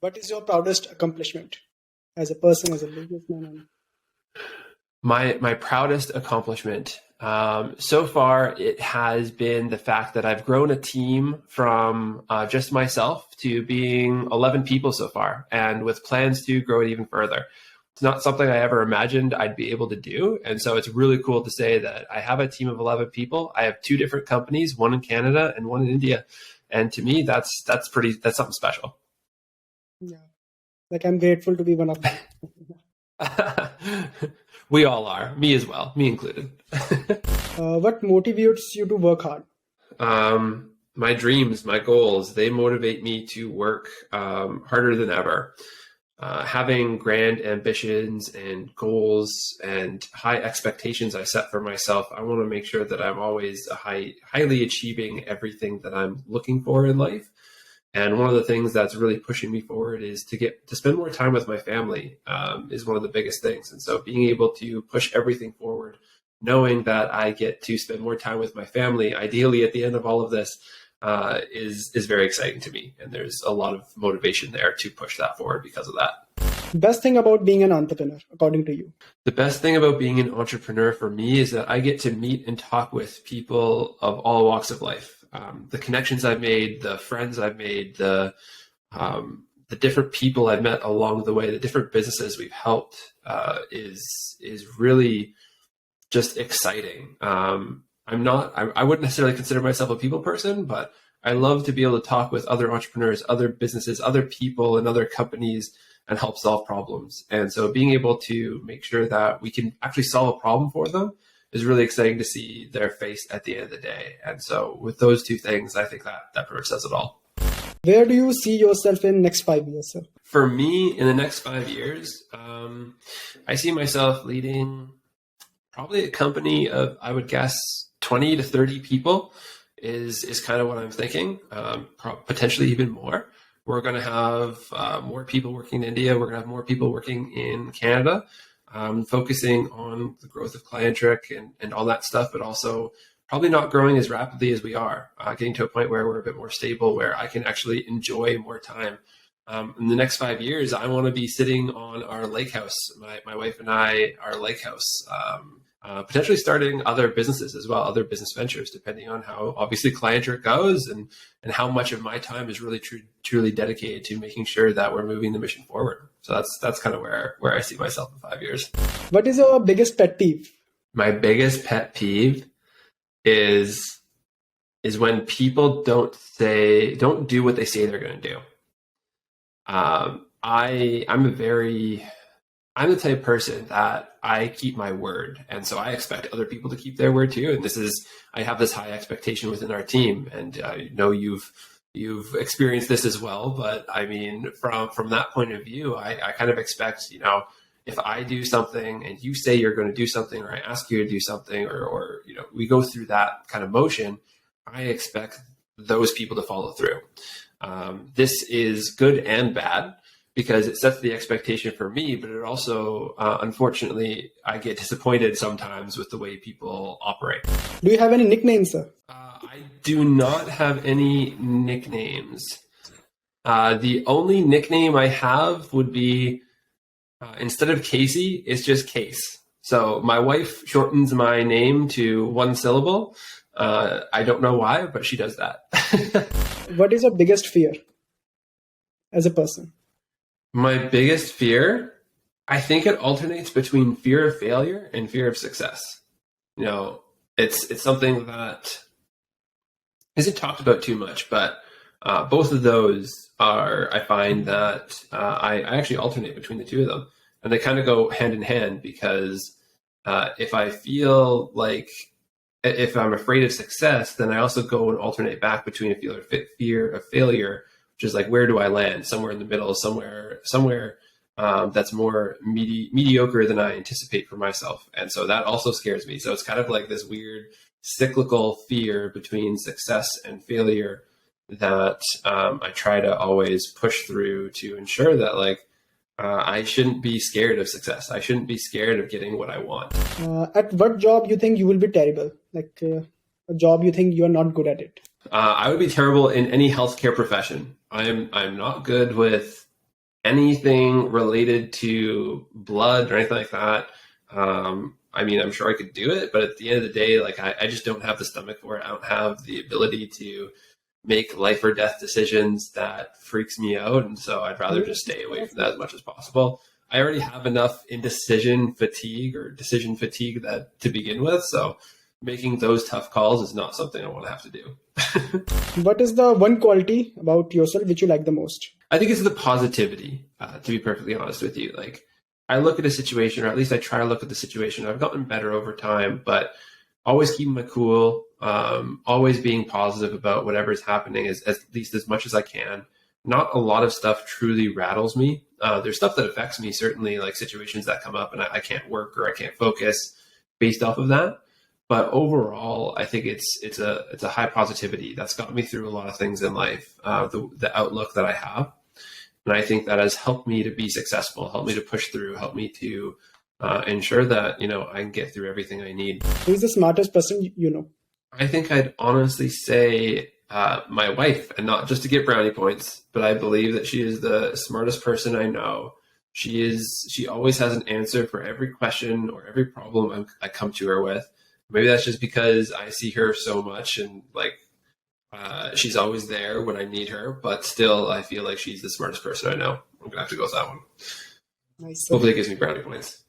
What is your proudest accomplishment as a person, as a businessman? My proudest accomplishment so far, it has been the fact that I've grown a team from just myself to being 11 people so far, and with plans to grow it even further. It's not something I ever imagined I'd be able to do. And so it's really cool to say that I have a team of 11 people. I have two different companies, one in Canada and one in India. And to me, that's something special. Yeah. Like, I'm grateful to be one of them. We all are, me as well, me included. What motivates you to work hard? My dreams, my goals, they motivate me to work harder than ever. Having grand ambitions and goals and high expectations I set for myself, I want to make sure that I'm always highly achieving everything that I'm looking for in life. And one of the things that's really pushing me forward is to spend more time with my family is one of the biggest things. And so being able to push everything forward, knowing that I get to spend more time with my family, ideally at the end of all of this, is very exciting to me. And there's a lot of motivation there to push that forward because of that. Best thing about being an entrepreneur, according to you? The best thing about being an entrepreneur for me is that I get to meet and talk with people of all walks of life. The connections I've made, the friends I've made, the different people I've met along the way, the different businesses we've helped is really just exciting. I wouldn't necessarily consider myself a people person, but I love to be able to talk with other entrepreneurs, other businesses, other people and other companies and help solve problems. And so being able to make sure that we can actually solve a problem for them is really exciting to see their face at the end of the day. And so with those two things, I think that pretty much says it all. Where do you see yourself in next 5 years, sir? For me, in the next 5 years, I see myself leading probably a company of, I would guess, 20 to 30 people is kind of what I'm thinking, potentially even more. We're going to have more people working in India. We're going to have more people working in Canada. Focusing on the growth of Clientric and all that stuff, but also probably not growing as rapidly as we are, getting to a point where we're a bit more stable, where I can actually enjoy more time. In the next 5 years, I want to be sitting on our lake house, my wife and I, our lake house, potentially starting other businesses as well, other business ventures, depending on how obviously Clientric goes and how much of my time is really truly dedicated to making sure that we're moving the mission forward. So that's kind of where I see myself in 5 years. What is your biggest pet peeve? My biggest pet peeve is when people don't do what they say they're going to do. I'm the type of person that I keep my word. And so I expect other people to keep their word too. And I have this high expectation within our team. And I know you've experienced this as well. But I mean, from that point of view, I kind of expect, if I do something and you say you're going to do something, or I ask you to do something, or we go through that kind of motion, I expect those people to follow through. This is good and bad, because it sets the expectation for me, but it also, unfortunately, I get disappointed sometimes with the way people operate. Do you have any nicknames, sir? I do not have any nicknames. The only nickname I have would be, instead of Casey, it's just Case. So my wife shortens my name to one syllable. I don't know why, but she does that. What is your biggest fear as a person? My biggest fear, I think it alternates between fear of failure and fear of success. It's something that isn't talked about too much, but both of those I find that I actually alternate between the two of them. And they kind of go hand in hand, because if I feel like, if I'm afraid of success, then I also go and alternate back between a fear of failure, which is like, where do I land? Somewhere in the middle, somewhere that's more mediocre than I anticipate for myself. And so that also scares me. So it's kind of like this weird cyclical fear between success and failure that I try to always push through to ensure that I shouldn't be scared of success. I shouldn't be scared of getting what I want. At what job you think you will be terrible? A job you think you are not good at it? I would be terrible in any healthcare profession. I'm not good with anything related to blood or anything like that, I mean, I'm sure I could do it, but at the end of the day, like I just don't have the stomach for it. I don't have the ability to make life or death decisions. That freaks me out. And so I'd rather just stay away from that as much as possible. I already have enough indecision fatigue or decision fatigue that to begin with. So making those tough calls is not something I want to have to do. What is the one quality about yourself which you like the most? I think it's the positivity, to be perfectly honest with you. Like, I look at a situation, or at least I try to look at the situation. I've gotten better over time, but always keeping my cool, always being positive about whatever is happening at least as much as I can. Not a lot of stuff truly rattles me. There's stuff that affects me, certainly, like situations that come up and I can't work or I can't focus based off of that. But overall, I think it's a high positivity that's got me through a lot of things in life. The outlook that I have, and I think that has helped me to be successful, helped me to push through, helped me to ensure that I can get through everything I need. Who is the smartest person you know? I think I'd honestly say my wife, and not just to get brownie points, but I believe that she is the smartest person I know. She always has an answer for every question or every problem I come to her with. Maybe that's just because I see her so much and like she's always there when I need her, but still I feel like she's the smartest person I know. I'm gonna have to go with that one. Nice. Hopefully it gives me brownie points.